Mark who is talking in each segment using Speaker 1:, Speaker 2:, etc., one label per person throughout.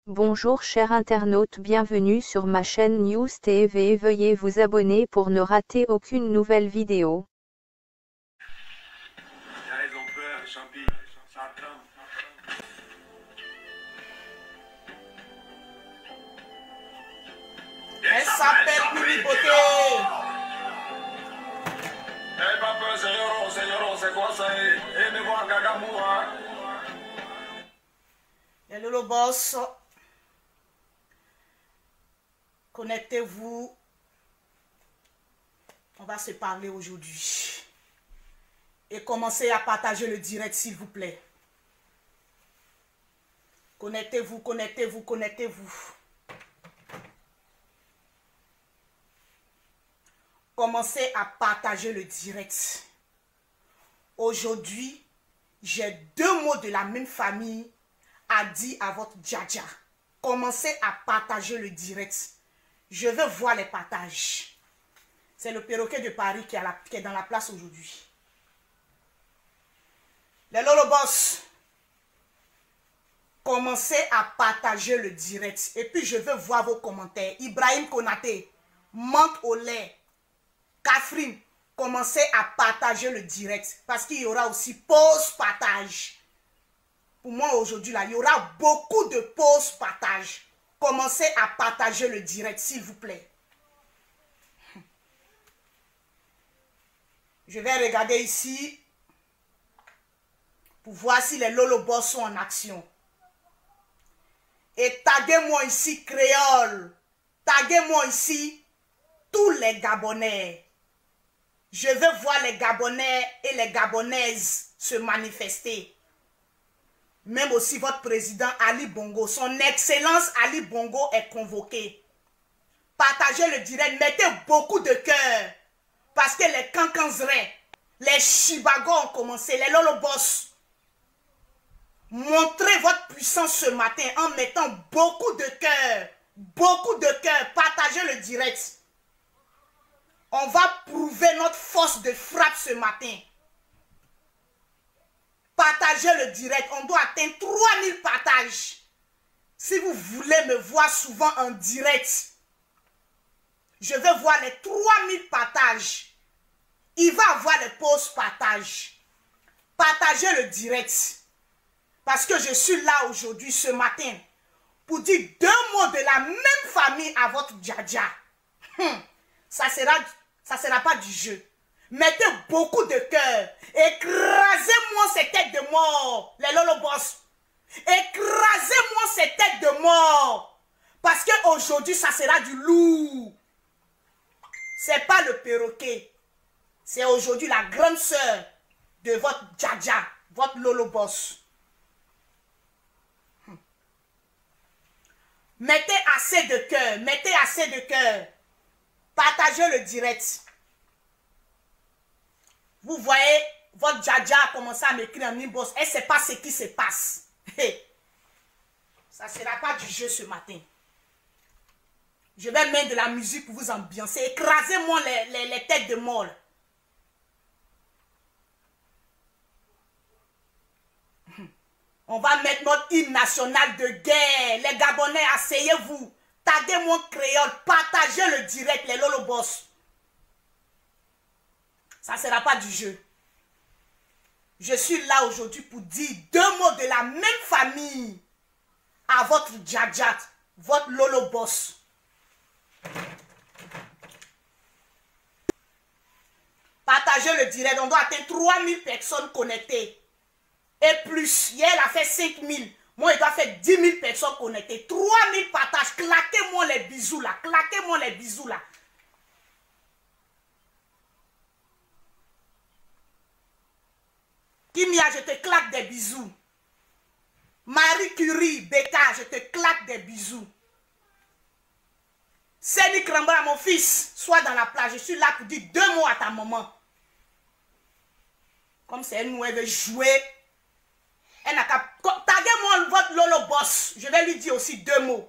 Speaker 1: Bonjour chers internautes, bienvenue sur ma chaîne News TV. Veuillez vous abonner pour ne rater aucune nouvelle vidéo.
Speaker 2: Ils ont peur, les champis, ça tremble.
Speaker 3: Elle s'appelle Mimi Beauté.
Speaker 2: Eh papa, c'est quoi ça? Eh, me voir Gagamoua.
Speaker 3: Les Lolo Boss, connectez-vous. On va se parler aujourd'hui. Et commencez à partager le direct, s'il vous plaît. Connectez-vous, connectez-vous, connectez-vous. Commencez à partager le direct. Aujourd'hui, j'ai deux mots de la même famille à dire à votre djadja. Commencez à partager le direct. Je veux voir les partages. C'est le perroquet de Paris qui est dans la place aujourd'hui. Les Lolo Boss, commencez à partager le direct. Et puis je veux voir vos commentaires. Ibrahim Konaté, menthe au lait. Catherine, commencez à partager le direct. Parce qu'il y aura aussi pause partage. Pour moi aujourd'hui, là, il y aura beaucoup de pauses partage. Commencez à partager le direct, s'il vous plaît. Je vais regarder ici pour voir si les Lolo Boss sont en action. Et taguez-moi ici créole. Taguez-moi ici tous les Gabonais. Je veux voir les Gabonais et les Gabonaises se manifester. Même aussi votre président Ali Bongo, son excellence Ali Bongo est convoqué. Partagez le direct, mettez beaucoup de cœur. Parce que les Kankanzrais, les Chibago ont commencé, les Lolo Boss. Montrez votre puissance ce matin en mettant beaucoup de cœur. Beaucoup de cœur. Partagez le direct. On va prouver notre force de frappe ce matin. Partagez le direct. On doit atteindre 3000 partages. Si vous voulez me voir souvent en direct, je veux voir les 3000 partages. Il va avoir les pauses partages. Partagez le direct. Parce que je suis là aujourd'hui, ce matin, pour dire deux mots de la même famille à votre djadja. Ça sera pas du jeu. Mettez beaucoup de cœur. Écrasez-moi ces têtes de mort, les Lolo Boss. Écrasez-moi ces têtes de mort. Parce qu'aujourd'hui, ça sera du lourd. C'est pas le perroquet. C'est aujourd'hui la grande sœur de votre djadja, votre Lolo Boss. Mettez assez de cœur. Mettez assez de cœur. Partagez le direct. Vous voyez, votre djadja a commencé à m'écrire en inbox. Elle ne sait pas ce qui se passe. Ça ne sera pas du jeu ce matin. Je vais mettre de la musique pour vous ambiancer. Écrasez-moi les têtes de mort. On va mettre notre hymne national de guerre. Les Gabonais, asseyez-vous. Taguez-moi créole. Partagez le direct, les Lolo Boss. Ça ne sera pas du jeu. Je suis là aujourd'hui pour dire deux mots de la même famille à votre djadja, votre Lolo Boss. Partagez le direct. On doit atteindre 3000 personnes connectées. Et plus, hier, elle a fait 5000. Moi, il doit faire 10 000 personnes connectées. 3000 partages. Claquez-moi les bisous là. Claquez-moi les bisous là. Kimia, je te claque des bisous. Marie Curie, Becca, je te claque des bisous. Séni Kramba, mon fils, sois dans la plage. Je suis là pour dire deux mots à ta maman. Comme c'est elle, nous, elle veut jouer. Elle n'a qu'à... Taguez-moi votre Lolo Boss. Je vais lui dire aussi deux mots.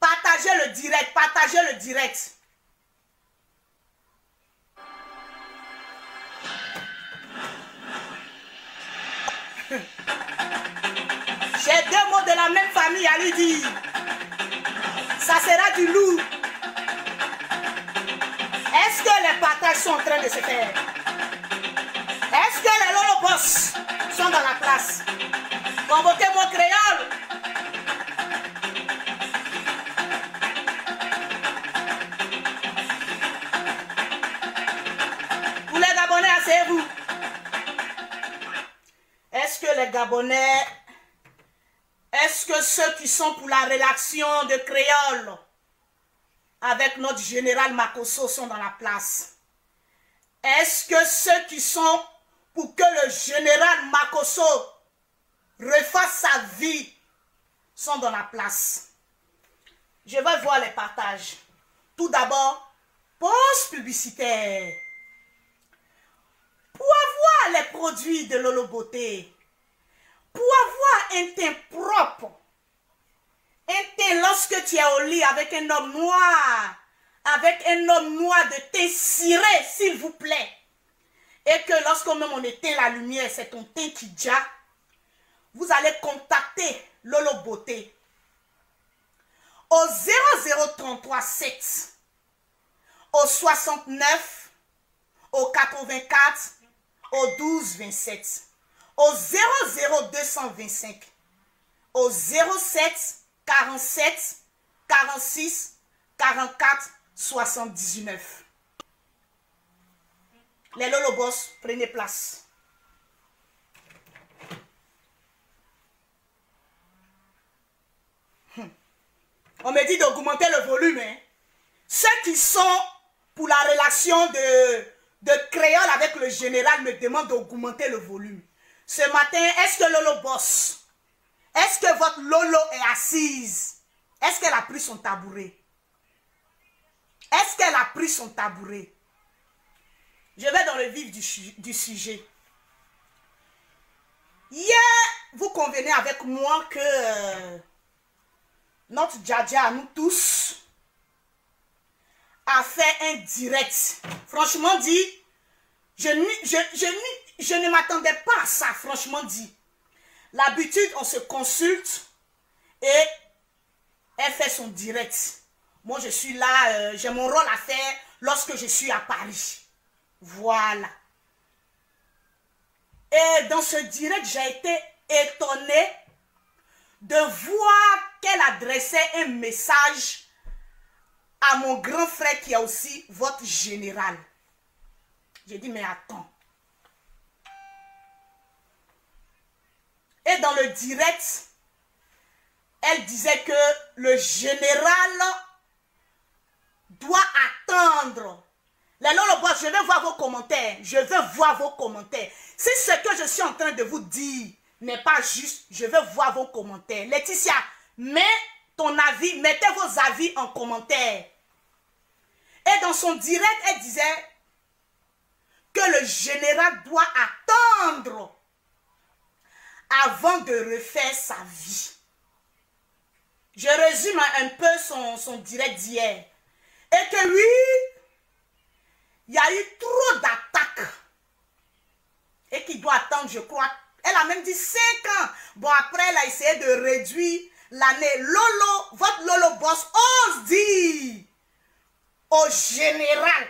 Speaker 3: Partagez le direct. Partagez le direct. J'ai deux mots de la même famille à lui dire. Ça sera du lourd. Est-ce que les partages sont en train de se faire? Est-ce que les lolobos sont dans la classe? Convoquez mon créole. Pour les Gabonais, asseyez-vous. Est-ce que les Gabonais, est-ce que ceux qui sont pour la rédaction de créole avec notre général Makosso sont dans la place? Est-ce que ceux qui sont pour que le général Makosso refasse sa vie sont dans la place? Je vais voir les partages. Tout d'abord, pause publicitaire. Pour avoir les produits de Lolo Beauté, pour avoir un teint propre, un teint lorsque tu es au lit avec un homme noir, de teint ciré, s'il vous plaît, et que lorsque même on éteint la lumière, c'est ton teint qui déjà, vous allez contacter Lolo Beauté au 0033 7, au 69, au 84, au 12 27, au 00225, au 07 47 46 44 79. Les lolobos, prenez place. On me dit d'augmenter le volume. Hein. Ceux qui sont pour la relation de créole avec le général me demandent d'augmenter le volume. Ce matin, est-ce que Lolo bosse? Est-ce que votre Lolo est assise? Est-ce qu'elle a pris son tabouret? Est-ce qu'elle a pris son tabouret? Je vais dans le vif du sujet. Hier, vous convenez avec moi que notre Djadja, nous tous, a fait un direct. Franchement dit, je ne m'attendais pas à ça, franchement dit. L'habitude, on se consulte et elle fait son direct. Moi, je suis là, j'ai mon rôle à faire lorsque je suis à Paris. Voilà. Et dans ce direct, j'ai été étonnée de voir qu'elle adressait un message à mon grand frère qui est aussi votre général. J'ai dit, mais attends. Et dans le direct, elle disait que le général doit attendre. Les lolobos, je veux voir vos commentaires. Je veux voir vos commentaires. Si ce que je suis en train de vous dire n'est pas juste, je veux voir vos commentaires. Laetitia, mets ton avis, mettez vos avis en commentaire. Et dans son direct, elle disait que le général doit attendre avant de refaire sa vie. Je résume un peu son direct d'hier. Et que oui, il y a eu trop d'attaques. Et qu'il doit attendre, je crois. Elle a même dit 5 ans. Bon, après, elle a essayé de réduire l'année. Lolo, votre Lolo boss ose dire au général,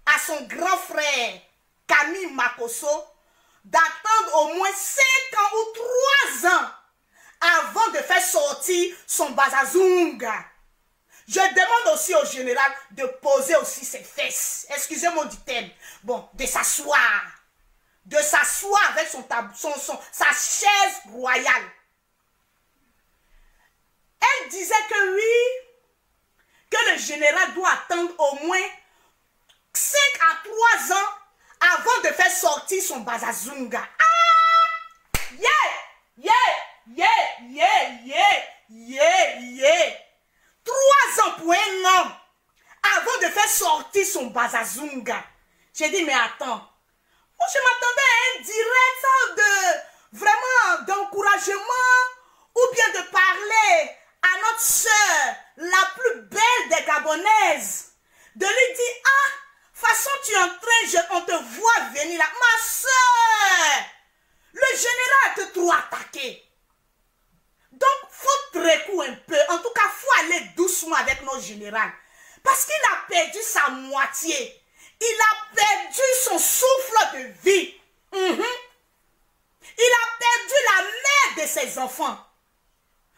Speaker 3: à son grand frère, Camille Makosso, d'attendre au moins 5 ans ou 3 ans avant de faire sortir son bazazunga. Je demande aussi au général de poser aussi ses fesses. Excusez-moi du thème. Bon, de s'asseoir. De s'asseoir avec sa chaise royale. Elle disait que oui, que le général doit attendre au moins 5 à 3 ans avant de faire sortir son bazazunga. Ah! Yeah! Yeah! Yeah! Yeah! Yeah! Yeah! Yeah! 3 ans pour un homme avant de faire sortir son bazazunga. J'ai dit, mais attends. Moi, je m'attendais à un direct vraiment d'encouragement ou bien de parler à notre soeur, la plus belle des Gabonaises. De lui dire, ah, façon tu es en train, on te voit venir là. Ma soeur, le général te trop attaqué. secoue un peu. En tout cas, il faut aller doucement avec notre général. Parce qu'il a perdu sa moitié. Il a perdu son souffle de vie. Il a perdu la mère de ses enfants.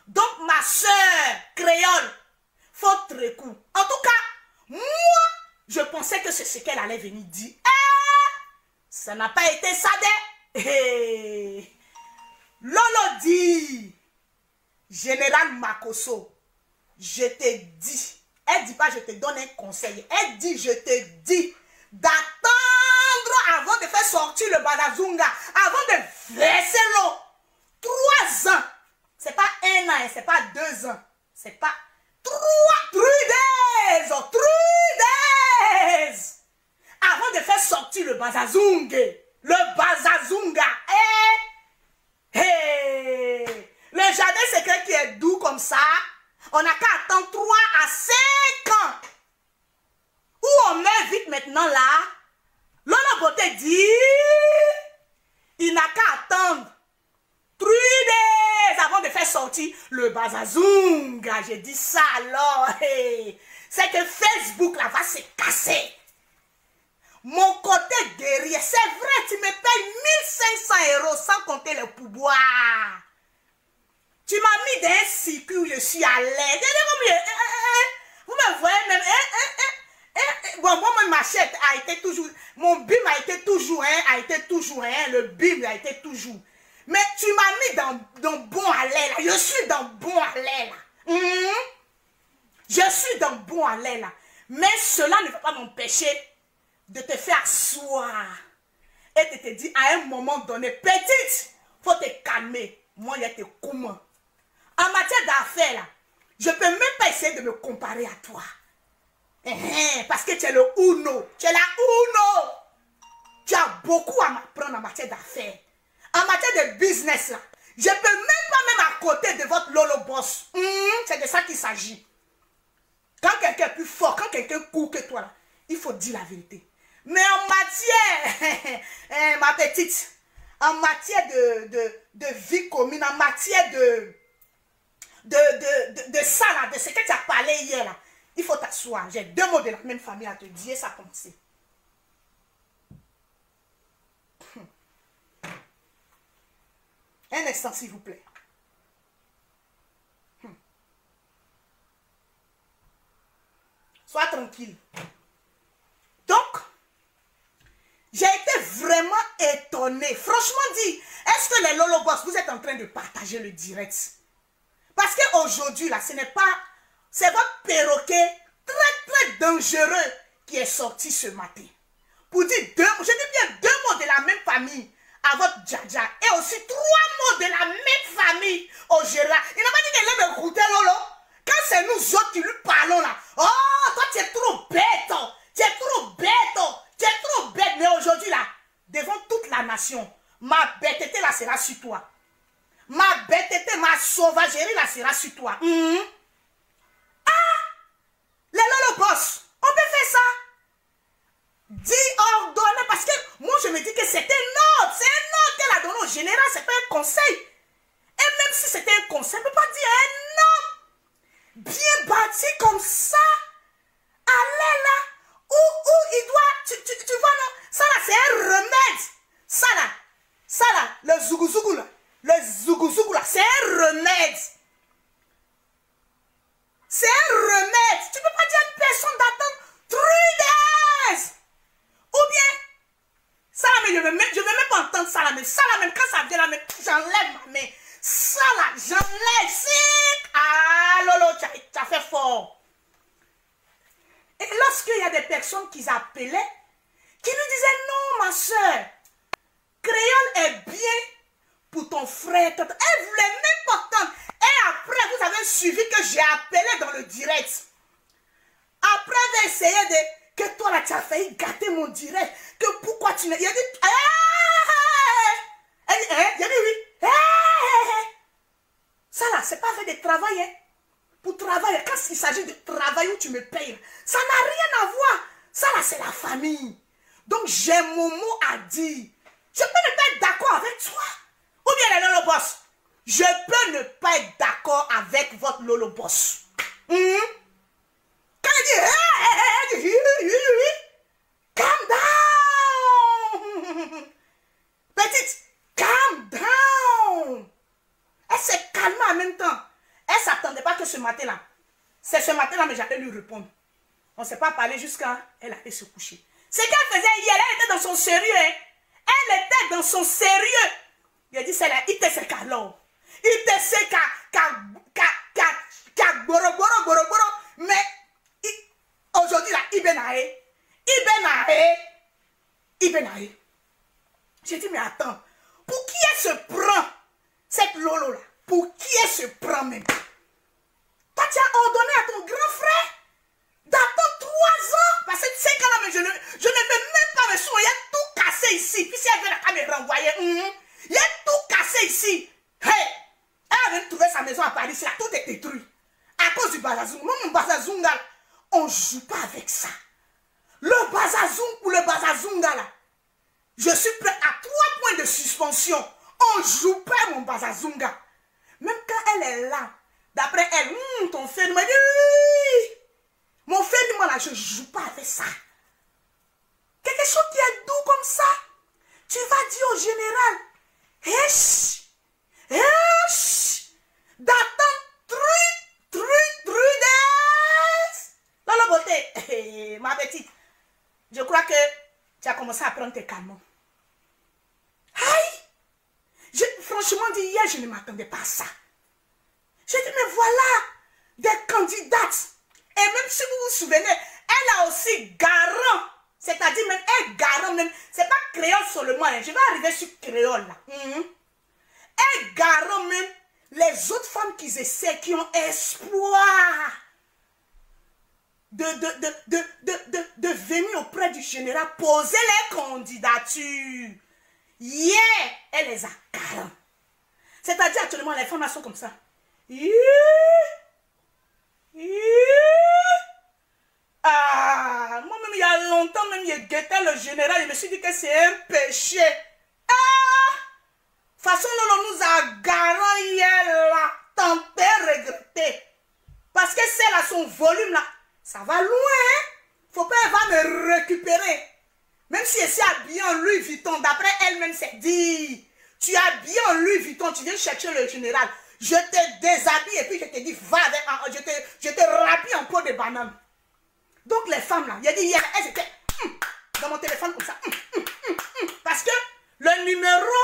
Speaker 3: Donc, ma soeur créole, faut trekou. En tout cas, moi, je pensais que c'est ce qu'elle allait venir dire. Ça n'a pas été ça de... Lolo dit, Général Makosso, je te dis, elle dit pas je te donne un conseil, elle dit je te dis d'attendre avant de faire sortir le Bazazunga, avant de verser l'eau. 3 ans, c'est pas 1 an, c'est pas 2 ans, c'est pas 3 days, 3 days, avant de faire sortir le Bazazunga, le Bazazunga, le jardin secret qui est doux comme ça, on n'a qu'à attendre 3 à 5 ans. Ou on meurt vite maintenant là. Lolo Beauté dit, il n'a qu'à attendre 3 days avant de faire sortir le Bazazunga. J'ai dit ça alors. C'est que Facebook là va se casser. Mon côté guerrier, c'est vrai, tu me payes 1500 € sans compter le pouvoir. Tu m'as mis dans un circuit où je suis à l'aise. Vous me voyez même. Bon, moi, ma machette a été toujours. Mon bim a été toujours, le bim a été toujours. Mais tu m'as mis dans bon allais là. Je suis dans bon allais là. Je suis dans bon allais là. Mais cela ne va pas m'empêcher de te faire asseoir et de te dire à un moment donné, petite, faut te calmer. Moi, je te comment. En matière d'affaires, là, je ne peux même pas essayer de me comparer à toi. Parce que tu es le Uno. Tu es la Uno. Tu as beaucoup à m'apprendre en matière d'affaires. En matière de business, là, je ne peux même pas à côté de votre Lolo Boss. C'est de ça qu'il s'agit. Quand quelqu'un est plus fort, quand quelqu'un court que toi, là, il faut dire la vérité. Mais en matière, ma petite, en matière de vie commune, en matière de ça là, de ce que tu as parlé hier là, il faut t'asseoir. J'ai 2 mots de la même famille à te dire, ça commence. Un instant s'il vous plaît. Sois tranquille. Donc, j'ai été vraiment étonnée. Franchement dit, est-ce que les Lolo Boss, vous êtes en train de partager le direct? Parce qu'aujourd'hui, là, ce n'est pas... C'est votre perroquet très, très dangereux qui est sorti ce matin. Pour dire 2 mots, je dis bien 2 mots de la même famille à votre Djadja. Et aussi 3 mots de la même famille au Gérard. Il n'a pas dit qu'elle aime écouter Lolo. Quand c'est nous autres qui lui parlons là. Oh, toi tu es trop bête. Tu es trop bête. Tu es trop bête. Mais aujourd'hui là, devant toute la nation, ma bêteté là sera sur toi. Ma bêteté, ma sauvagerie là sera sur toi. Ah! Les Lolo Boss, on peut faire ça. Dis ordonner parce que moi je me dis que c'est un ordre. C'est un ordre qu'elle a donné au général, c'est pas un conseil. Et même si c'était un conseil, on ne peut pas dire un homme bien bâti comme ça. Allez là, où il doit, tu vois là, ça là c'est un remède. Ça là, le zougou là. Le zougou là, c'est un remède. C'est un remède. Tu ne peux pas dire à une personne d'attendre 3 days. Ou bien, ça là, mais je ne veux même pas entendre ça là, mais ça là, même quand ça vient là, mais j'enlève ma main. Ça là, j'enlève. Ah, Lolo, tu as fait fort. Et lorsqu'il y a des personnes qui appelaient, qui lui disaient non, ma soeur, créole est bien pour ton frère. Elle ne voulait même pas entendre. Et après, vous avez suivi que j'ai appelé dans le direct. Après, j'ai essayé de... Que toi, là, tu as failli gâter mon direct. Que pourquoi tu n'as... Il a dit... Il a dit oui. Ça, là, c'est pas fait de travail. Hein. Pour travailler, quand il s'agit de travail où tu me payes, ça n'a rien à voir. Ça, là, c'est la famille. Donc, j'ai mon mot à dire. Je peux ne pas être d'accord avec toi. Ou bien les Lolo Boss. Je peux ne pas être d'accord avec votre Lolo boss. Quand il dit, calm down. Petite, calm down. Elle s'est calmée en même temps. Elle ne s'attendait pas que ce matin-là. C'est ce matin-là, mais j'allais lui répondre. On ne s'est pas parlé jusqu'à elle allait se coucher. Ce qu'elle faisait hier, elle était dans son sérieux. Hein? Elle était dans son sérieux. Il a dit, c'est là, il te sait qu'à l'eau. Il te sait qu'à boro. Mais aujourd'hui, là, il benae. J'ai dit, mais attends, pour qui elle se prend, cette Lolo là? Pour qui elle se prend même? Toi, tu as ordonné à ton grand frère d'attendre 3 ans. Parce que 5 ans là, mais je ne vais même pas me souvenir. Il y a tout cassé ici. Puis si elle veut la caméra renvoyer, il y a tout cassé ici. Hey, elle vient de trouver sa maison à Paris. Là, tout est détruit. À cause du Bazazoung. Moi, mon Bazazounga, on ne joue pas avec ça. Le Bazazoung ou le Bazazunga là, je suis prêt à 3 points de suspension. On ne joue pas mon Bazazunga. Même quand elle est là, d'après elle, ton frère m'a dit, mon frère moi là, je ne joue pas avec ça. Quelque chose qui est doux comme ça, tu vas dire au général, d'attendre 3 days. Dans la beauté, ma petite, je crois que tu as commencé à prendre tes calmants. Aïe! Franchement, dit hier, je ne m'attendais pas à ça. J'ai dit, mais voilà, des candidates. Et même si vous vous souvenez, elle a aussi garant. C'est-à-dire même, elle garant même. C'est pas créole seulement. Je vais arriver sur créole là. Elle garant même les autres femmes qui essaient, qui ont espoir de venir auprès du général poser les candidatures. Yeah, elle les a garant. C'est-à-dire actuellement, les femmes sont comme ça. Ah, moi-même, il y a longtemps, même, il guettait le général. Je me suis dit que c'est un péché. Ah, de toute façon, on nous a garant hier là. Tant pis regretter. Parce que c'est là son volume là. Ça va loin, hein? Faut pas, elle va me récupérer. Même si elle s'est habillée en Louis Vuitton, d'après elle-même, c'est dit. Tu es habillée en Louis Vuitton, tu viens chercher le général. Je te déshabille et puis je te dis, va avec, je te rhabille en peau de banane. Donc les femmes là, il a dit hier, elles étaient dans mon téléphone comme ça. Parce que le numéro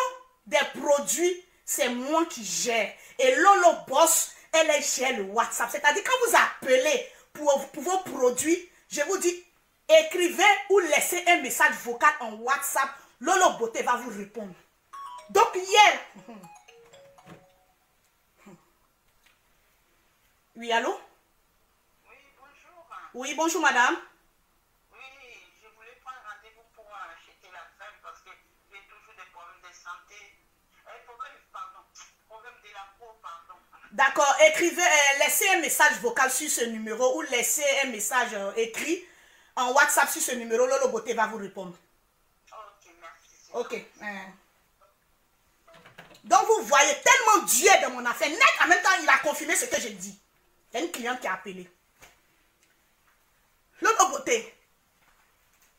Speaker 3: des produits, c'est moi qui gère. Et Lolo Boss, elle gère le WhatsApp. C'est-à-dire quand vous appelez pour vos produits, je vous dis, écrivez ou laissez un message vocal en WhatsApp. Lolo Beauté va vous répondre. Donc hier... Oui, allô?
Speaker 4: Oui, bonjour.
Speaker 3: Oui, bonjour, madame.
Speaker 4: Oui, je voulais prendre rendez-vous pour acheter la crème parce que j'ai toujours des problèmes de santé. Problème de la peau, pardon.
Speaker 3: D'accord, écrivez, laissez un message vocal sur ce numéro ou laissez un message écrit en WhatsApp sur ce numéro. Lolo Beauté va vous répondre.
Speaker 4: Ok, merci.
Speaker 3: Ok. Donc, vous voyez tellement Dieu dans mon affaire. Net, en même temps, il a confirmé ce que j'ai dit. Il y a une cliente qui a appelé. Lolo Beauté,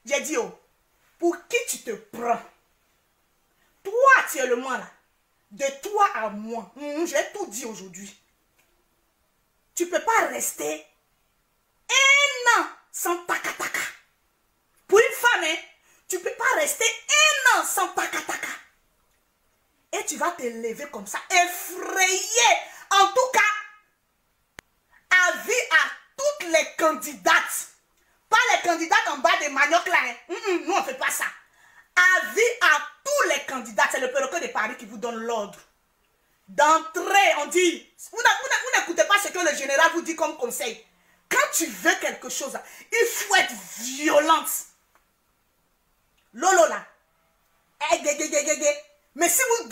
Speaker 3: j'ai dit, oh, pour qui tu te prends? Toi, actuellement, là, de toi à moi, j'ai tout dit aujourd'hui. Tu ne peux pas rester 1 an sans taka-taka. Pour une femme, hein, tu ne peux pas rester 1 an sans taka-taka. Et tu vas te lever comme ça, effrayé. En tout cas, avis à toutes les candidates. Pas les candidates en bas des maniocs là. Hein. Nous, on ne fait pas ça. Avis à tous les candidats. C'est le perroquet de Paris qui vous donne l'ordre. D'entrée, on dit, vous n'écoutez pas ce que le général vous dit comme conseil. Quand tu veux quelque chose, il faut être violente. Lolo là. Mais si vous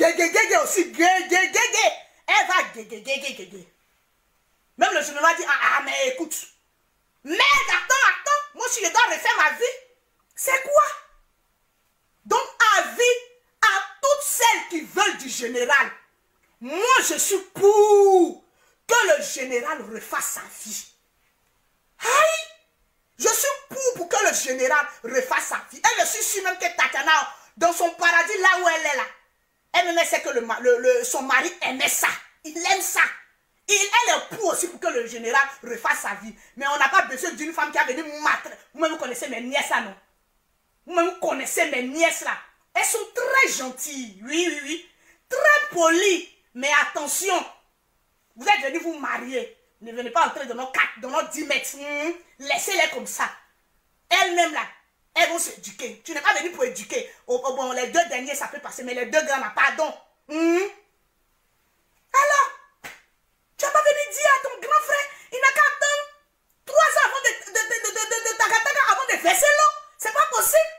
Speaker 3: aussi, elle va Même le général dit, mais écoute. Mais attends, moi si je dois refaire ma vie, c'est quoi? Donc avis à toutes celles qui veulent du général. Moi, je suis pour que le général refasse sa vie. Aïe! Je suis pour que le général refasse sa vie. Et je suis sûr même que Tatiana, dans son paradis, là où elle est là, elle sait que son mari aimait ça. Il aime ça. Elle est pour aussi pour que le général refasse sa vie. Mais on n'a pas besoin d'une femme qui a venu mater. Vous-même, vous connaissez mes nièces là, non? Vous-même, vous connaissez mes nièces là. Elles sont très gentilles. Oui, oui, oui. Très polies. Mais attention. Vous êtes venus vous marier. Ne venez pas entrer dans nos 10 mètres. Laissez-les comme ça. Elles-mêmes là, elles vont s'éduquer. Tu n'es pas venu pour éduquer. Bon, les 2 derniers, ça peut passer. Mais les 2 grands, là, pardon. Alors, tu n'as pas venu dire à ton grand frère, il n'a qu'à attendre 3 ans avant de Tagataga, avant de verser l'eau. C'est pas possible.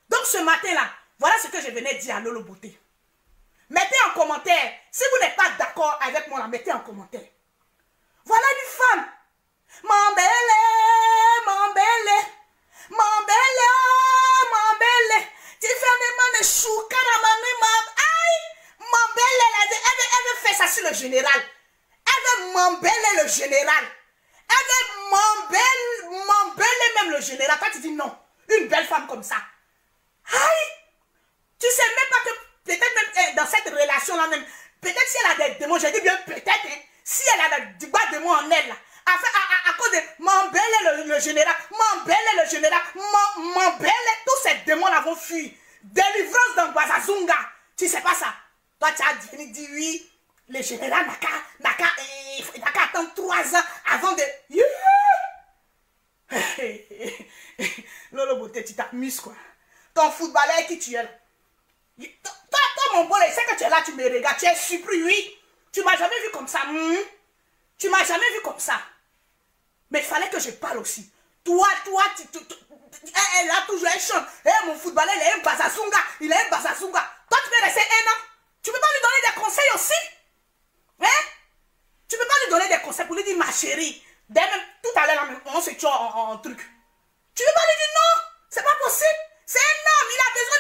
Speaker 3: Donc ce matin-là, voilà ce que je venais dire à Lolo Beauté. Mettez en commentaire. Si vous n'êtes pas d'accord avec moi, là, mettez en commentaire. Voilà une femme. Mon belle, mon belle, mon belle, oh, mon belle. Tu fais un de chou, aïe, mon belle, elle veut faire ça sur le général. Elle veut m'embeller le général. Elle veut m'embeller même le général. Quand tu dis non, une belle femme comme ça. Aïe, tu sais même pas que peut-être même dans cette relation-là même, peut-être si elle a des démons, je dis bien peut-être, hein, si elle a du bas démon en elle, là, à cause de m'embeller le général, m'embeller le général, m'embeller, tous ces démons-là vont fuir. Délivrance dans Bazazunga. Tu sais pas ça. Toi, tu as dit oui, le général n'a qu'à attendre 3 ans avant de... Lolo Beauté, tu t'amuses quoi. Ton footballeur qui tu es là. Toi, mon bon, je sais que tu es là, tu me regardes, tu es surpris, oui. Tu m'as jamais vu comme ça. Tu m'as jamais vu comme ça. Mais il fallait que je parle aussi. Toi, elle a toujours un chant. Mon footballeur, il est un Bazazunga. Il est un Bazazunga. Toi, tu peux rester 1 an. Tu peux pas lui donner des conseils aussi. Hein? Tu peux pas lui donner des conseils pour lui dire, ma chérie. Même tout à l'heure, on se tue en truc. Tu peux pas lui dire non. C'est pas possible. C'est un homme. Il a besoin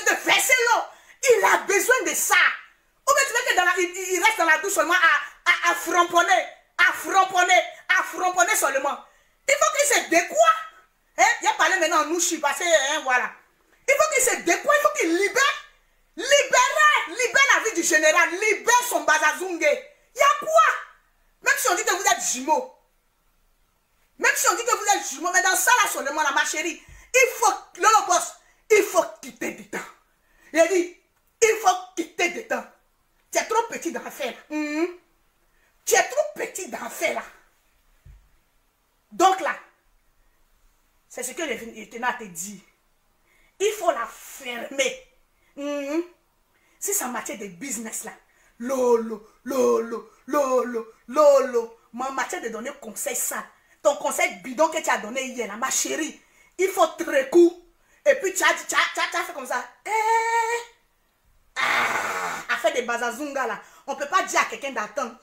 Speaker 3: de verser l'eau. Il a besoin de ça. Ou bien tu veux que il reste dans la douche seulement à framponner. À framponner seulement. Il faut qu'il se décoie. Hein? Il a parlé maintenant en Nouchi parce que, hein, voilà. Il faut qu'il se décoie, il faut qu'il libère. Libère la vie du général. Libère son Bazazungue. Il y a quoi? Même si on dit que vous êtes jumeaux. Même si on dit que vous êtes jumeaux. Mais dans ça là seulement, là, ma chérie. Il faut, Lolo Boss, il faut quitter du temps. Il a dit, il faut quitter du temps. Tu es trop petit dans l'affaire. Tu es trop petit dans l'affaire là. Donc là, c'est ce que je tenais à te dire. Il faut la fermer. Si c'est en matière de business là, Lolo, moi en matière de donner conseil ça, ton conseil bidon que tu as donné hier là, ma chérie, il faut très court. Et puis tu as fait comme ça. À faire des Bazazunga là, on ne peut pas dire à quelqu'un d'attendre.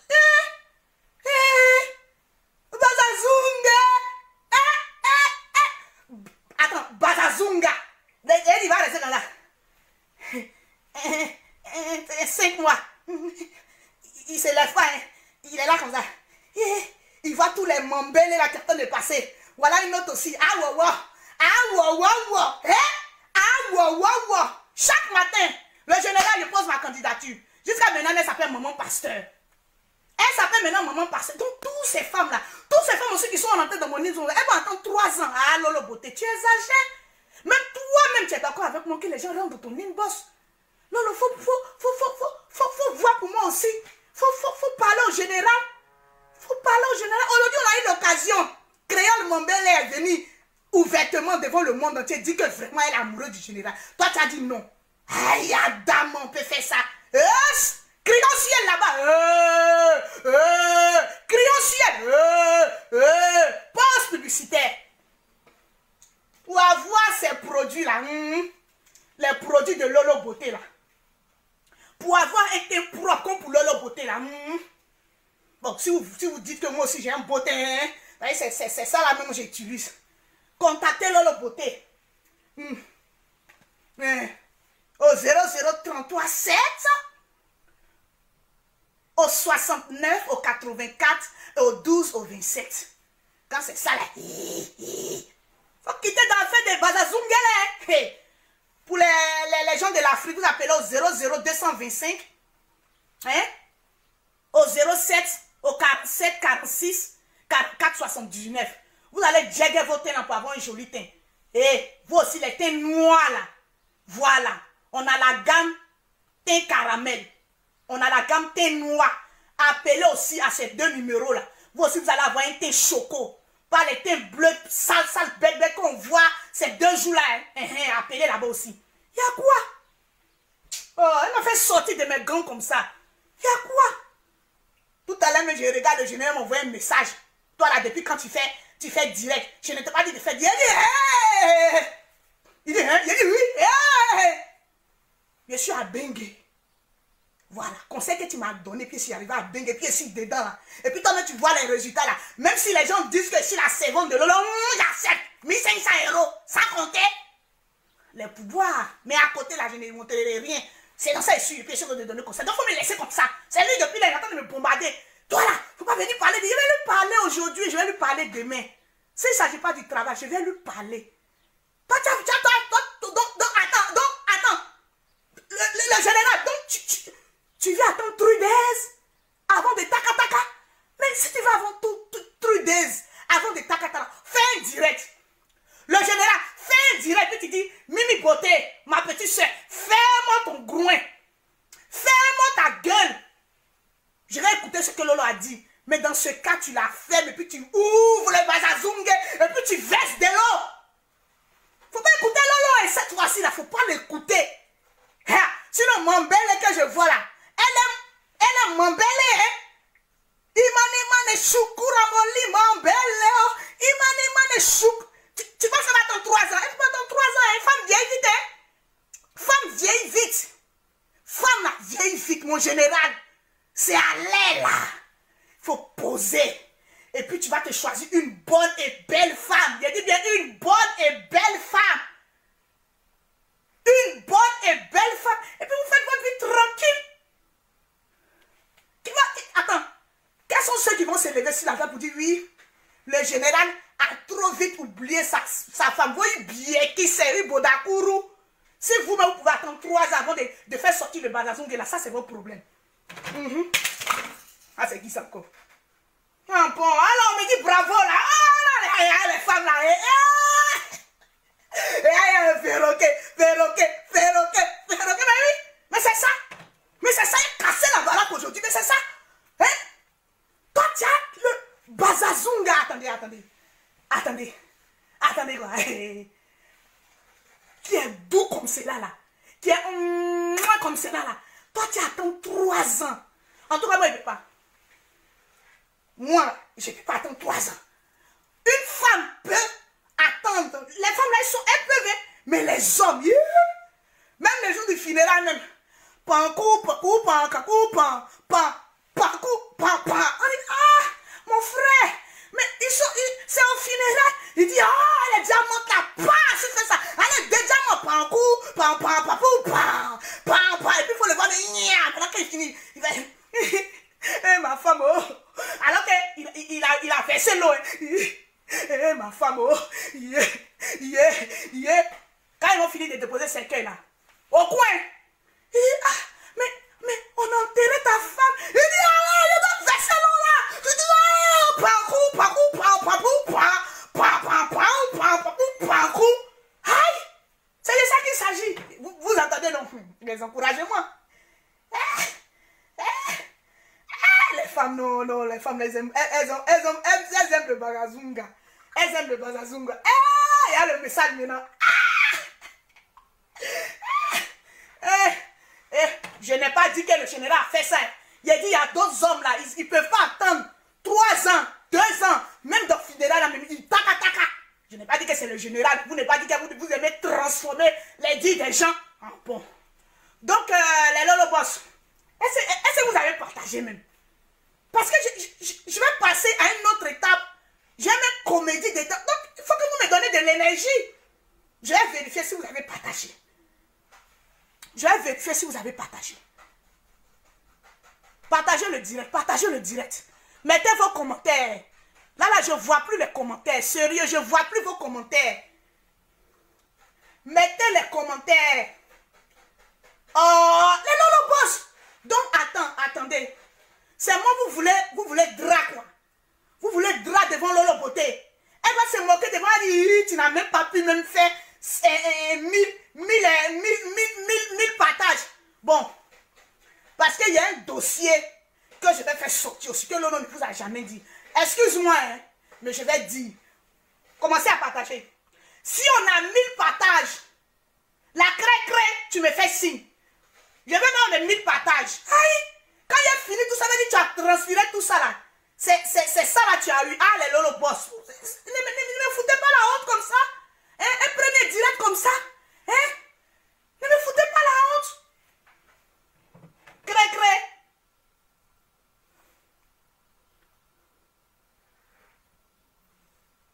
Speaker 3: Bazazunga. Attends, Bazazunga. Il va rester dans là. 5 mois. Il se lève pas. Hein. Il est là comme ça. Il voit tous les mambelles là qui attendent de passer. Voilà une autre aussi. Chaque matin, le général il pose ma candidature. Jusqu'à maintenant, elle s'appelle Maman Pasteur. Elle s'appelle maintenant Maman Pasteur. Donc, toutes ces femmes-là, toutes ces femmes aussi qui sont rentrées dans mon nid, elles vont attendre 3 ans. Ah, Lolo Beauté, tu exagères. Même toi-même, tu es d'accord avec moi que les gens rentrent dans ton inbox. Lolo, faut voir pour moi aussi. Faut parler au général. Faut parler au général. Aujourd'hui, on a eu l'occasion. Créole Mambele est venu ouvertement devant le monde entier, dit que vraiment elle est amoureuse du général. Toi, tu as dit non. Aïe, Adam, on peut faire ça. Crions au ciel là-bas. Crions au ciel. Poste publicitaire. Pour avoir ces produits-là, les produits de Lolo Beauté là. Pour avoir été propre comme pour Lolo Beauté là. Bon, si vous dites que moi aussi j'ai un beauté, hein, c'est ça là même que j'utilise. Contactez Lolo Beauté. Au 0033 7 au 69, au 84, et au 12, au 27. Quand c'est ça là, faut quitter dans le fait des bazazungele. Pour les gens de l'Afrique, vous appelez au 00225, hein? Au 07, au 47, 46, 44, 79. Vous allez jagger vos teint pour avoir un joli teint. Et vous aussi, les teints noirs là. Voilà. On a la gamme teint caramel. On a la gamme teint noir. Appelez aussi à ces deux numéros là. Vous aussi, vous allez avoir un teint choco. Pas les teints bleus, sale, bébé qu'on voit ces 2 jours là. Appelez là-bas aussi. Il y a quoi? Oh, elle m'a fait sortir de mes gants comme ça. Il y a quoi? Tout à l'heure, je regarde le général m'envoie un message. Toi là, depuis quand tu fais direct, je ne t'ai pas dit de faire direct. Il dit, oui. Je suis à Bengue. Voilà, conseil que tu m'as donné, puis je suis arrivé à Bengue, puis je suis dedans là. Et puis toi, tu vois les résultats là. Même si les gens disent que je suis la servante de Lolo, j'accepte. 1500 €, sans compter les pouvoirs. Mais à côté là, je ne montrerai rien. C'est dans ça que je suis, puis je vais te donner conseil. Donc il faut me laisser comme ça. C'est lui depuis là, il est en train de me bombarder. Toi là, il ne faut pas venir parler. Je vais lui parler aujourd'hui, je vais lui parler demain. S'il ne s'agit pas du travail, je vais lui parler. Toi, attends. Le général, donc tu viens attendre 3 days avant de taka. Mais si tu vas avant 3 days avant de taka, fais un direct. Le général, fais un direct. Puis tu dis, Mimi Beauté, ma petite soeur, fais-moi ton groin. Fais-moi ta gueule. Je vais écouter ce que Lolo a dit. Mais dans ce cas, tu la fermes et puis tu ouvres le bazazungue et puis tu verses de l'eau. Faut pas écouter Lolo. Et cette fois-ci, il ne faut pas l'écouter. Sinon, Mambele que je vois là, elle aime Mambele. Imane Shoukuramoli Mambele. Imane Chouk. Tu vas faire dans 3 ans. Elle va dans 3 ans. Une femme vieille vite. Femme vieille vite. Femme là, vieille vite, mon général. C'est à l'air là. Il faut poser. Et puis tu vas te choisir une bonne et belle femme. Je dis bien une bonne et belle femme. Une bonne et belle femme. Et puis vous faites votre vie tranquille. Attends. Quels sont ceux qui vont se lever sur la table pour dire oui, le général a trop vite oublié sa femme. Vous voyez bien qui c'est Bodakuru. Si vous-même vous pouvez attendre 3 ans avant de faire sortir le bazazung là, ça c'est votre problème. Ah, c'est qui ça encore? Ah bon, alors on me dit bravo là. Ah, les femmes là. Perroquet. Mais c'est ça. Mais c'est ça, il a cassé la baraque aujourd'hui. Mais c'est ça. Hein? Toi, tu as le bazazunga. Attendez quoi. Qui est doux comme cela là. Qui est comme cela là. Toi, tu attends 3 ans. En tout cas, moi, je ne peux pas. Moi, je ne peux pas attendre 3 ans. Une femme peut attendre. Les femmes là, elles peuvent. Mais les hommes, même les jours du funérail, même. On dit, ah, mon frère. Mais c'est un funérail. Il dit, ah, les diamants là, si fait ça. Allez, des diamants, et puis il faut le voir, pendant qu'il finit, il va, ma femme, oh. Alors qu'il a versé l'eau, ma femme, oh, quand ils vont finir de déposer ces cueils là, au coin, il dit, ah, mais on a enterré ta femme. Il dit, ah, je dois verser l'eau là. Je dis, aïe, c'est de ça qu'il s'agit. Vous entendez donc, les encouragez-moi. Les femmes, non, les femmes, elles aiment le bazazunga. Elles aiment le bazazunga. Il y a le message maintenant. Je n'ai pas dit que le général a fait ça. Il a dit, il y a d'autres hommes là, ils ne peuvent pas attendre 3 ans, 2 ans, même dans le funérail là, même, ils taka. Je n'ai pas dit que c'est le général. Vous n'avez pas dit que vous aimez transformer les dits des gens en bon. Donc, les Lolo Boss, est-ce que vous avez partagé même? Parce que je vais passer à une autre étape. J'ai même comédie dedans. Donc, il faut que vous me donnez de l'énergie. Je vais vérifier si vous avez partagé. Partagez le direct, partagez le direct. Mettez vos commentaires. Là, je ne vois plus les commentaires. Sérieux, je ne vois plus vos commentaires. Mettez les commentaires. Oh, les Lolo Boss. Donc, attendez. C'est moi, vous voulez drap, quoi. Vous voulez drap devant Lolo Beauté. Elle va se moquer devant elle dit, tu n'as même pas pu même faire 1000 partages. Bon. Parce qu'il y a un dossier que je vais faire sortir aussi, que Lolo ne vous a jamais dit. Excuse-moi, hein, mais je vais dire. Commencez à partager. Si on a 1000 partages, la cré, tu me fais signe. Je vais mettre les 1000 partages. Aïe, quand il a fini tout ça, tu as transféré tout ça là. C'est ça là tu as eu. Ah, les Lolo Boss. Ne me foutez pas la honte comme ça. Hein? Un premier direct comme ça. Hein? Ne me foutez pas la honte. Cré.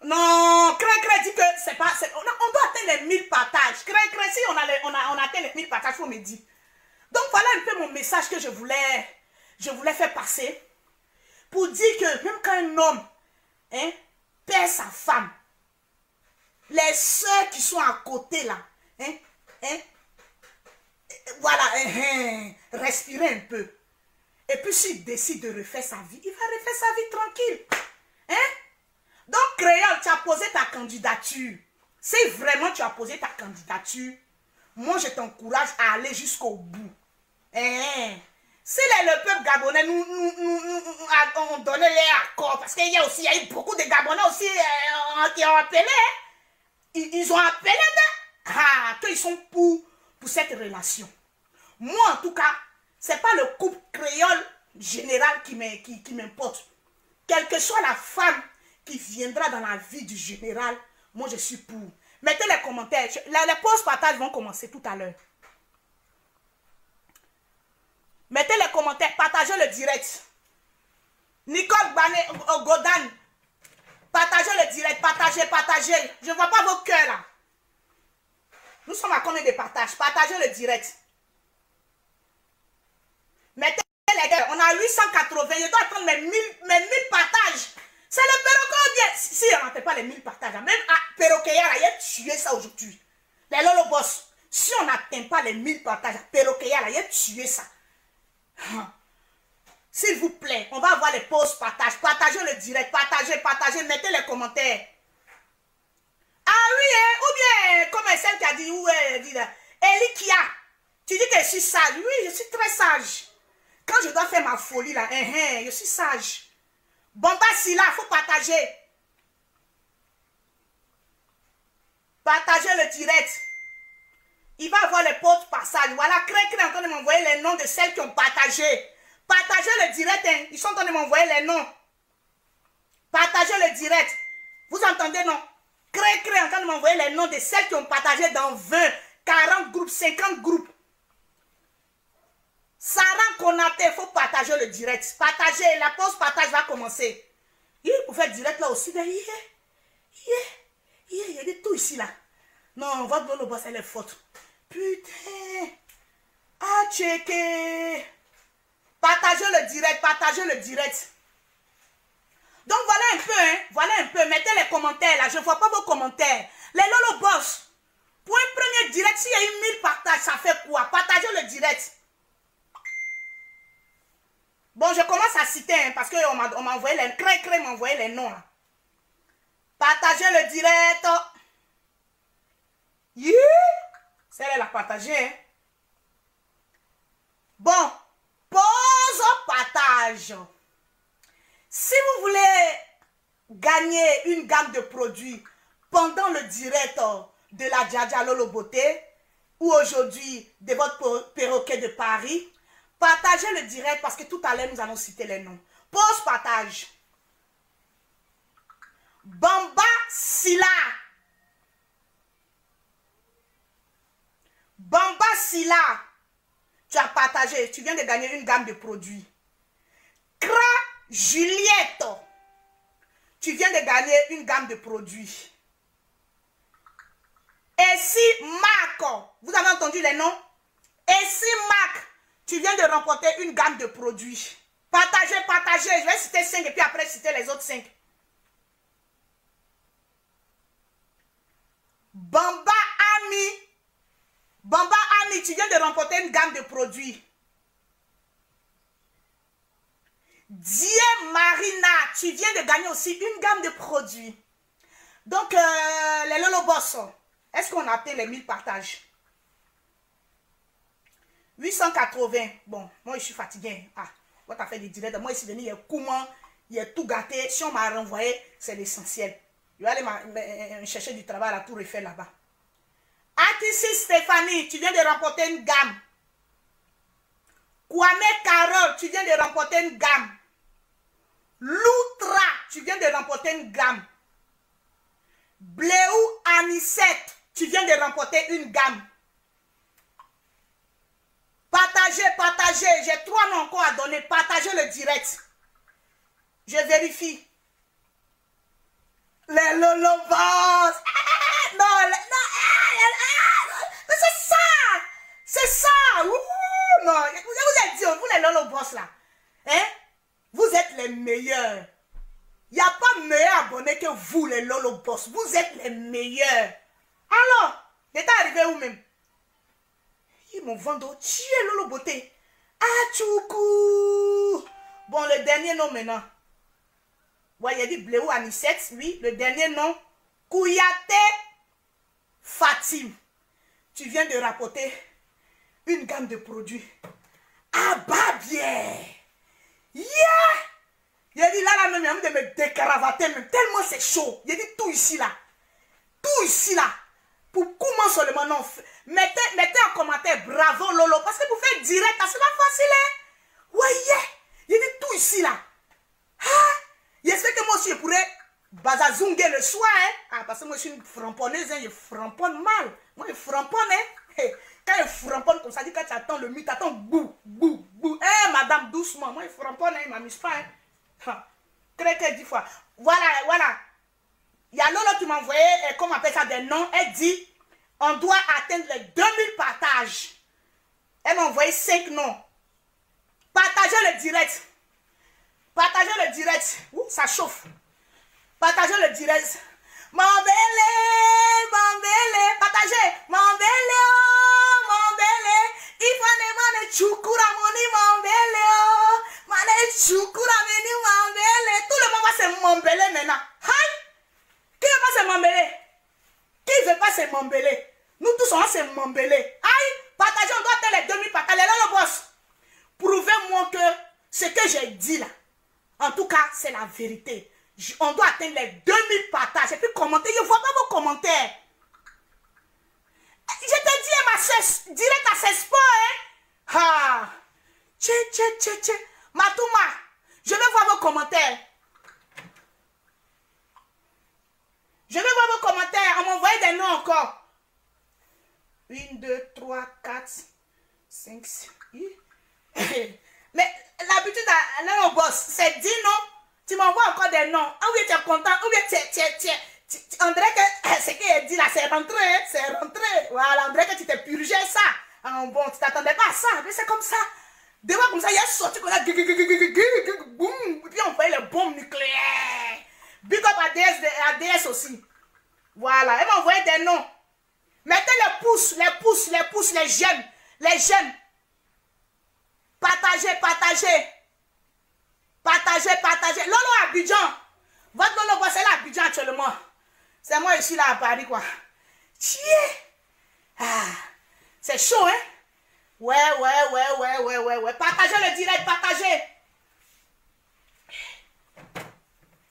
Speaker 3: Non, Cré dit que c'est pas... On doit atteindre les 1000 partages. Cré, si on atteint les 1000 partages, il faut me dire. Donc voilà un peu mon message que je voulais faire passer. Pour dire que même quand un homme perd sa femme, les soeurs qui sont à côté là, voilà, respirez un peu. Et puis s'il décide de refaire sa vie, il va refaire sa vie tranquille. Donc Créole, tu as posé ta candidature. Si vraiment tu as posé ta candidature, moi je t'encourage à aller jusqu'au bout. Si le peuple gabonais ont donné les accords, parce qu'il y a eu beaucoup de Gabonais aussi qui ont appelé, ils ont appelé qu'ils sont pour cette relation. Moi, en tout cas, ce n'est pas le couple créole général qui m'importe. Quelle que soit la femme qui viendra dans la vie du général, moi je suis pour. Mettez les commentaires. Les pauses partage vont commencer tout à l'heure. Mettez les commentaires, partagez le direct. Nicole Godan, partagez le direct, partagez. Je ne vois pas vos cœurs là. Nous sommes à combien de partages? Partagez le direct. Mettez les cœurs. On a 880. Je dois attendre mes 1000 partages. C'est le perroquet bien. Si on n'atteint pas les 1000 partages, même à perroquet, il a tué ça aujourd'hui. Les Lolo Boss. Si on n'atteint pas les 1000 partages, perroquet, il a tué ça. S'il vous plaît, on va avoir les pauses partage. Partagez le direct, partagez, mettez les commentaires. Ah oui, ou bien, comme celle qui a dit, où elle dit là, Elikia, tu dis que je suis sage. Oui, je suis très sage. Quand je dois faire ma folie là, je suis sage. Bomba si là, il faut partager. Partagez le direct. Il va avoir les portes passage. Voilà, Cré en train de m'envoyer les noms de celles qui ont partagé. Partagez le direct. Ils sont en train de m'envoyer les noms. Partagez le direct. Vous entendez, non? Cré en train de m'envoyer les noms de celles qui ont partagé dans 20, 40 groupes, 50 groupes. Sarah Konaté, il faut partager le direct. Partagez. La pause partage va commencer. Pour faire direct là aussi. Il y a des tout ici là. Non, votre Lolo Boss, elle est forte. Putain. Ah, checké. Partagez le direct. Donc, voilà un peu, Voilà un peu. Mettez les commentaires, là. Je ne vois pas vos commentaires. Les Lolo Boss. Pour un premier direct, s'il y a eu 1000 partages, ça fait quoi? Partagez le direct. Bon, je commence à citer, parce qu'on m'a envoyé les... Cré m'a envoyé les noms, là. Partagez le direct. Celle-là, elle a partagé, Bon, pause au partage. Si vous voulez gagner une gamme de produits pendant le direct de la Dja Lolo Beauté ou aujourd'hui de votre perroquet de Paris, partagez le direct parce que tout à l'heure nous allons citer les noms. Pause partage. Bamba Silla. Bamba Silla. Tu as partagé. Tu viens de gagner une gamme de produits. Cra Juliette. Tu viens de gagner une gamme de produits. Et si Marc. Vous avez entendu les noms? Et si Marc. Tu viens de remporter une gamme de produits. Partagez, partagez. Je vais citer 5 et puis après citer les autres 5. Bamba Ami. Bamba Ami, tu viens de remporter une gamme de produits. Die Marina, tu viens de gagner aussi une gamme de produits. Donc, les Lolo Boss, est-ce qu'on a atteint les 1000 partages? 880. Bon, moi, je suis fatigué. Ah, on t'a fait des directs. Moi, ici, venu, il y a comment, il y a tout gâté. Si on m'a renvoyé, c'est l'essentiel. Je vais aller chercher du travail à la Tour Eiffel là-bas. Akissi Stéphanie, tu viens de remporter une gamme. Kwame Carole, tu viens de remporter une gamme. Loutra, tu viens de remporter une gamme. Bléou Anisette, tu viens de remporter une gamme. Partagez, partagez. J'ai 3 noms encore à donner. Partagez le direct. Je vérifie. Les Lolo Boss. Non, mais c'est ça. C'est ça. Ouh, non, je vous ai dit, vous les Lolo Boss là. Hein? Vous êtes les meilleurs. Il n'y a pas meilleur abonné que vous, les Lolo Boss. Vous êtes les meilleurs. Alors, t'es arrivé où même? Ils m'ont vendu. Tu es Lolo Beauté. Achoukou. Bon, le dernier nom maintenant. Ouais, il a dit Bléou Anisette. Oui, le dernier nom. Kouyaté Fatim. Tu viens de rapporter une gamme de produits. Ah bah bien. Yeah! Il a dit là, même, il a envie de me décaravater, même tellement c'est chaud. Il a dit tout ici là. Tout ici là. Pour comment seulement non. Mettez en commentaire bravo Lolo. Parce que vous faites direct, c'est pas facile. Hein? Ouais, il a dit tout ici là. Ah! J'espère que moi aussi je pourrais bazazunguer le soir. Hein? Ah, parce que moi je suis une framponneuse, hein? Je framponne mal. Moi je framponne, hein? Quand je framponne comme ça, dit quand tu attends le mythe, tu attends bou, bou, bou. Eh, madame, doucement. Moi je framponne, hein? Il m'amuse pas. Hein? Très 10 fois. Voilà, voilà. Il y a Lolo qui m'a envoyé, comment on appelle ça, des noms. Elle dit, on doit atteindre les 2000 partages. Elle m'a envoyé 5 noms. Partagez le direct. Partagez le direct. Ouh, ça chauffe. Partagez le direct. Mambele, Mambele. Partagez. Mambele, oh, Mambele. Il faut ne chukura moni Mambele, oh. Mane chukura meni Mambele. Tout le monde va se Mambele maintenant. Hi. Qui veut pas se Mambele? Qui veut pas se Mambele? Nous tous on va se Mambele. Aïe, partagez, on doit atteindre les 2000 partages. Là, le boss. Prouvez-moi que ce que j'ai dit là, en tout cas, c'est la vérité. On doit atteindre les 2000 partages. Et puis commenter, je ne vois pas vos commentaires. Je te dis, ma soeur, direct à ses sports, hein. Ah. Tché. Matouma, je veux voir vos commentaires. Je veux voir vos commentaires. On m'envoie des noms encore. 1, 2, 3, 4, 5, 6. Mais l'habitude à aller au boss, c'est 10 noms. Tu m'envoies encore des noms. Ou bien tu es content, ou bien on dirait que ce qu'il dit là, c'est rentré. C'est rentré. Voilà, on dirait que tu t'es purgé ça. Ah, bon, tu t'attendais pas à ça. Mais c'est comme ça. Des fois comme ça, il y a sorti comme ça. Boum. Et puis on fait les bombes nucléaires. Big up à DS aussi. Voilà, elle m'a envoyé des noms. Mettez les pouces, les jeunes. Les jeunes. Partagez. Lolo Abidjan. Votre Lolo Boss est là à Abidjan actuellement. C'est moi ici là à Paris quoi. Tiens. Ah, c'est chaud hein. Ouais. Partagez le direct, partagez.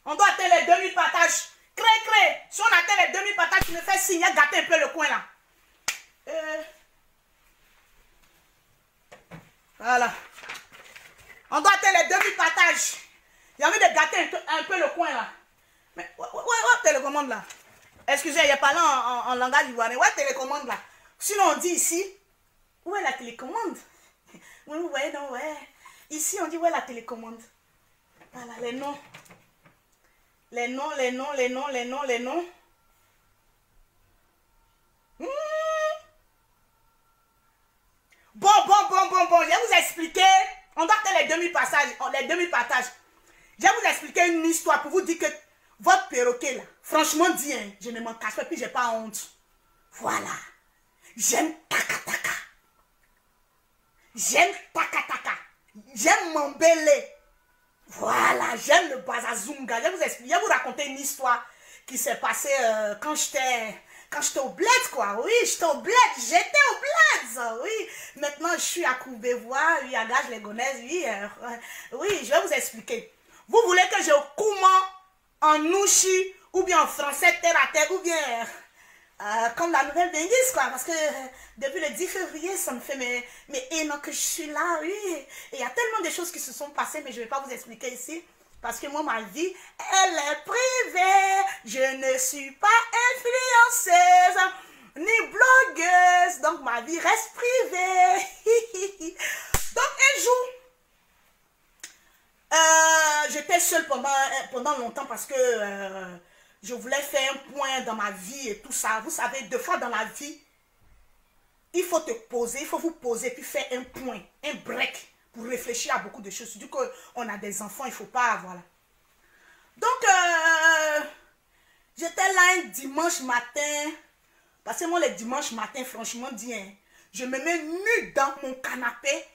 Speaker 3: On doit atteindre les 2000 partages. Cré. Si on atteint les 2000 partages, tu me fais signe, gâter un peu le coin là. Voilà. On doit atteindre les 2000 partages. J'ai envie de gâter un peu le coin là. Mais, ouais, télécommande là. Excusez, il y a parlé en langage ivoirien. Ouais, télécommande là. Sinon, on dit ici, où est la télécommande? Ouais, non, ouais. Ici, on dit, où est la télécommande? Voilà, les noms. Les noms. Bon. Je vais vous expliquer. On doit atteindre les 2000 passages. partages, les 2000 partages. Je vais vous expliquer une histoire pour vous dire que votre perroquet là, franchement dit, hein, je ne m'en cache pas, puis j'ai pas honte. Voilà. J'aime taka taka. J'aime taka taka. J'aime m'embêler. Voilà, j'aime le bazazunga. Je vais vous expliquer, je vais vous raconter une histoire qui s'est passée quand j'étais au bled, quoi. Oui, j'étais au bled. Oui, maintenant, je suis à Courbevoie, oui, à Gage-les-Gonaises, oui. Oui, je vais vous expliquer. Vous voulez que je comment en nouchi, ou bien en français terre à terre, ou bien comme la nouvelle Bengis, quoi. Parce que depuis le 10 février, ça me fait mais non, que je suis là, oui. Et il y a tellement de choses qui se sont passées, mais je ne vais pas vous expliquer ici. Parce que moi, ma vie, elle est privée. Je ne suis pas influenceuse, ni blogueuse. Donc, ma vie reste privée. Donc, un jour, j'étais seule pendant longtemps parce que je voulais faire un point dans ma vie et tout ça. Vous savez, deux fois dans la vie, il faut te poser, il faut vous poser puis faire un point, un break pour réfléchir à beaucoup de choses. Du coup, on a des enfants, il ne faut pas, voilà. Donc, j'étais là un dimanche matin, parce que moi, les dimanches matins, franchement, dit, hein, je me mets nue dans mon canapé,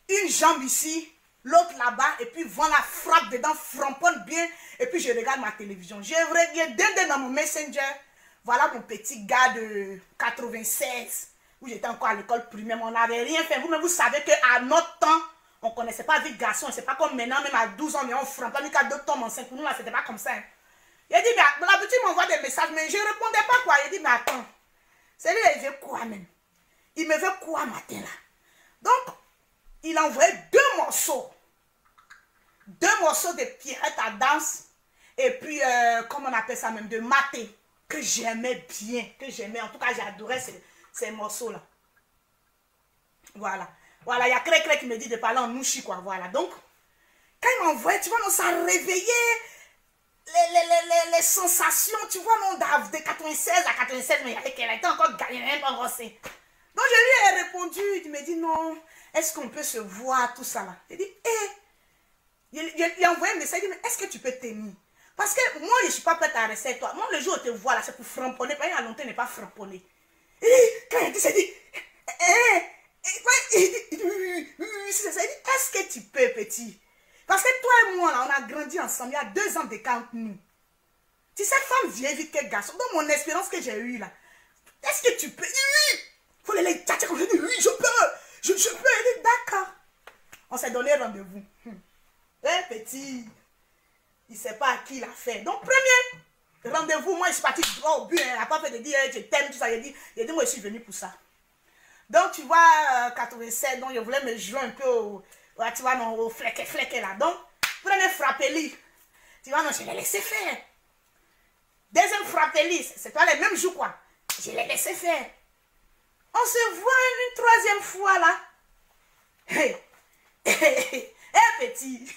Speaker 3: une jambe ici, l'autre là-bas, et puis voilà, frappe dedans, framponne bien, et puis je regarde ma télévision. J'ai regardé dans mon Messenger, voilà mon petit gars de 96, où j'étais encore à l'école primaire, on n'avait rien fait. Vous-même, vous savez qu'à notre temps, on ne connaissait pas la vie de garçon, c'est pas comme maintenant, même à 12 ans, mais on frappe pas, mais qu'à 2 tombes enceintes, pour nous là, c'était pas comme ça. Hein. Il a dit, mais l'habitude, il m'envoie des messages, mais je ne répondais pas quoi. Il a dit, mais attends, c'est lui, il veut quoi même? Il me veut quoi matin là? Donc, il a envoyé 2 morceaux. 2 morceaux de Pierrette à danse, et puis, comment on appelle ça même, de maté, que j'aimais bien, que j'aimais, en tout cas, j'adorais ces morceaux-là. Voilà. Voilà, il y a Cré qui me dit de parler en nouchi, quoi, voilà. Donc, quand il m'envoie, tu vois, non, ça réveillait les sensations, tu vois, non, de 96 à 96, mais elle était encore gagnée, elle pas grossée. Donc, je lui ai répondu, il me dit, non, est-ce qu'on peut se voir, tout ça, là? Il dit, il a envoyé un message, il dit, mais est-ce que tu peux tenir? Parce que moi, je ne suis pas prête à rester avec toi. Moi, le jour où je te vois, là, c'est pour framponner, parce qu'il y a longtemps, il n'est pas framponné. Et quand il dit, c'est dit, il dit, est-ce que tu peux, petit? Parce que toi et moi, là, on a grandi ensemble, il y a 2 ans d'écart entre nous. Tu sais, femme vient vite que garçon. Dans mon expérience que j'ai eue, là, est-ce que tu peux? Oui! Il faut les tchatcher comme je dis, oui, je peux. Je peux. Il dit, d'accord. On s'est donné rendez-vous. Petit, il ne sait pas à qui il a fait. Donc, premier rendez-vous, moi, je suis partie droit au but. Elle n'a pas fait de dire, je t'aime, tout ça. Il a dit, moi, je suis venue pour ça. Donc, tu vois, 87, donc, je voulais me jouer un peu tu vois, non, au fleque là. Donc, premier frappé-li. Tu vois, non, je l'ai laissé faire. Deuxième frappé-li, c'est pas les mêmes jours, quoi. Je l'ai laissé faire. On se voit une 3e fois, là. Petit.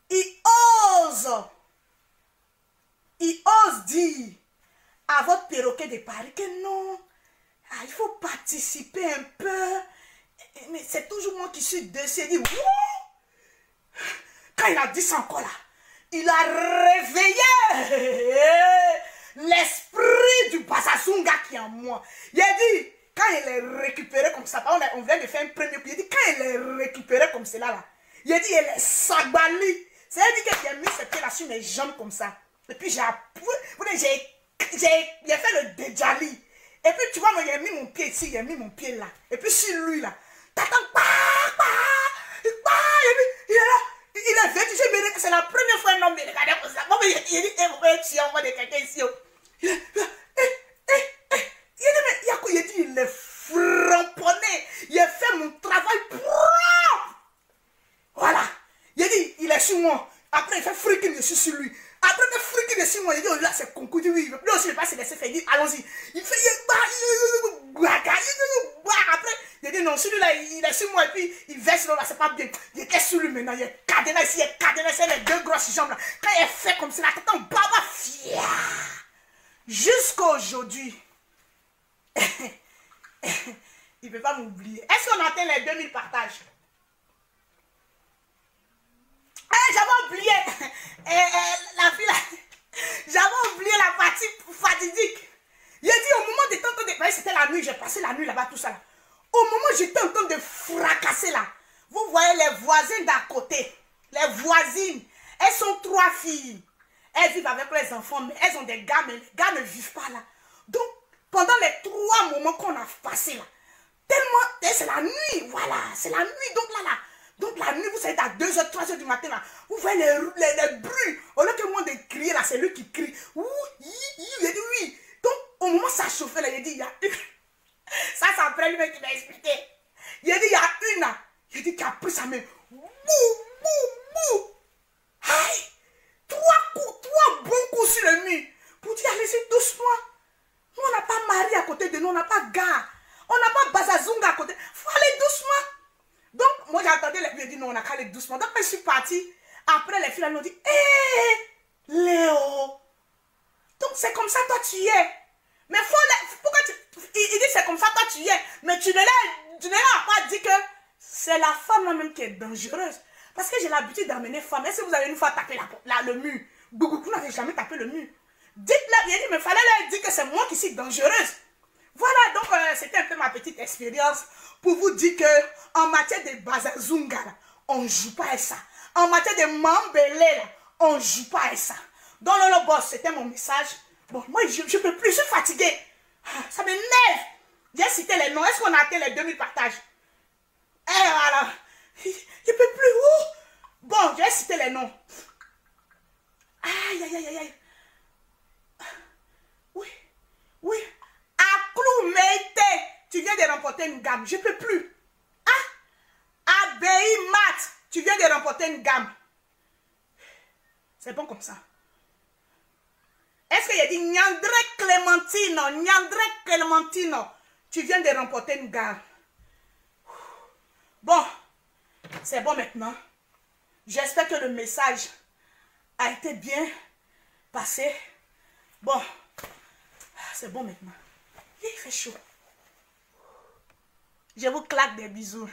Speaker 3: Il ose dire à votre perroquet de Paris que non, il faut participer un peu. Mais c'est toujours moi qui suis dessus. Il dit, wouh! Quand il a dit ça encore là, il a réveillé l'esprit du Bazazunga qui est en moi. Il a dit, quand il est récupéré comme ça, on vient de faire un premier coup, il a dit, quand il est récupéré comme cela là, il a dit, il est sabali. C'est-à-dire qu'il a mis ses pieds là sur mes jambes comme ça. Et puis j'ai fait le déjali. Et puis tu vois, moi, il a mis mon pied ici, il a mis mon pied là. Et puis sur lui là, t'attends, il est là, il est vêtu, c'est la première fois un homme me regardait comme ça. Bon, il dit, on voit de quelqu'un ici. Il dit, mais il est framponné, il a fait mon travail propre. Voilà. Il a dit, il est sur moi. Après, il fait freaking dessus sur lui. Après, il fait freaking dessus sur moi. Il dit, oh, là, c'est concours. Il dit, oui. Lui aussi, il ne pas se laisser faire. Il dit, allons-y. Il fait, après, il a dit, non, celui-là, il est sur moi. Et puis, il verse là, c'est pas bien. Il était sur lui maintenant. Il est cadenas ici, il est cadenas, c'est les 2 grosses jambes là. Quand il est fait comme ça, la tête en baba, fier. Jusqu'à aujourd'hui, il ne peut pas m'oublier. Est-ce qu'on atteint les 2000 partages? la fille là, j'avais oublié la partie fatidique. Il a dit au moment de temps de... C'était la nuit, j'ai passé la nuit là-bas, tout ça là. Au moment où j'étais en train de fracasser là, vous voyez les voisins d'à côté, les voisines, elles sont 3 filles. Elles vivent avec les enfants, mais elles ont des gars, mais les gars ne vivent pas là. Donc, pendant les 3 moments qu'on a passé là, tellement, c'est la nuit, voilà, c'est la nuit, donc la nuit, vous savez, à 2h, 3h du matin là, vous voyez les bruits, au lieu que moi de crier là, c'est lui qui crie, ouh, il a dit oui. Donc, au moment où ça chauffait là, il a dit, il y a une, ça c'est après lui-même qui m'a expliqué, il a dit, il y a une là, il a dit qu'il a pris sa main, bouh, bouh, bouh, aïe, 3 bons coups sur le mur, pour dire, allez-y doucement. Nous, on n'a pas mari à côté de nous, on n'a pas gars. On n'a pas Bazazunga à côté. Il faut aller doucement. Donc, moi, j'attendais les filles, dit non, on n'a qu'à aller doucement. Donc, quand je suis partie, après, les filles, elles m'ont dit, hé, Léo. Donc, c'est comme ça, toi, tu y es. Mais pourquoi il dit, c'est comme ça, toi, tu y es. Mais tu ne l'as pas dit que c'est la femme là-même qui est dangereuse. Parce que j'ai l'habitude d'amener femme. Est-ce que vous avez une fois tapé le mur? Vous n'avez jamais tapé le mur. Dites-leur, il a dit, mais il fallait leur dire que c'est moi qui suis dangereuse. Voilà, donc c'était un peu ma petite expérience pour vous dire que en matière de Bazazunga, là, on ne joue pas à ça. En matière de Mambélé, là, on ne joue pas à ça. Donc le boss, c'était mon message. Bon, moi, je ne peux plus, je suis fatiguée. Ça m'énerve. J'ai cité les noms. Est-ce qu'on a atteint les 2000 partages? Et voilà. Je ne peux plus. Bon, j'ai cité les noms. Aïe, aïe, aïe, aïe. Oui. Aklou Meite, tu viens de remporter une gamme. Je ne peux plus. Ah, Abei Mat, tu viens de remporter une gamme. C'est bon comme ça. Est-ce qu'il a dit Nyandre Clementino, tu viens de remporter une gamme. Bon, c'est bon maintenant. J'espère que le message a été bien passé. Bon. C'est bon maintenant. Il fait chaud. Je vous claque des bisous.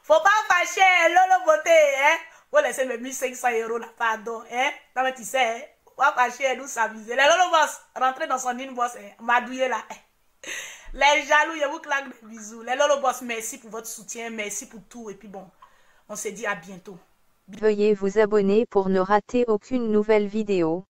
Speaker 3: Faut pas fâcher, Lolo Beauté, hein. Vous laissez mes 1500 € là, pardon, hein. Non mais tu sais, hein? Faut pas fâcher, nous s'amuser. Les Lolo Boss, rentrez dans son inbox, hein. Madouiller là. Les jaloux, je vous claque des bisous. Les Lolo Boss, merci pour votre soutien, merci pour tout. Et puis bon, on se dit à bientôt.
Speaker 1: Veuillez vous abonner pour ne rater aucune nouvelle vidéo.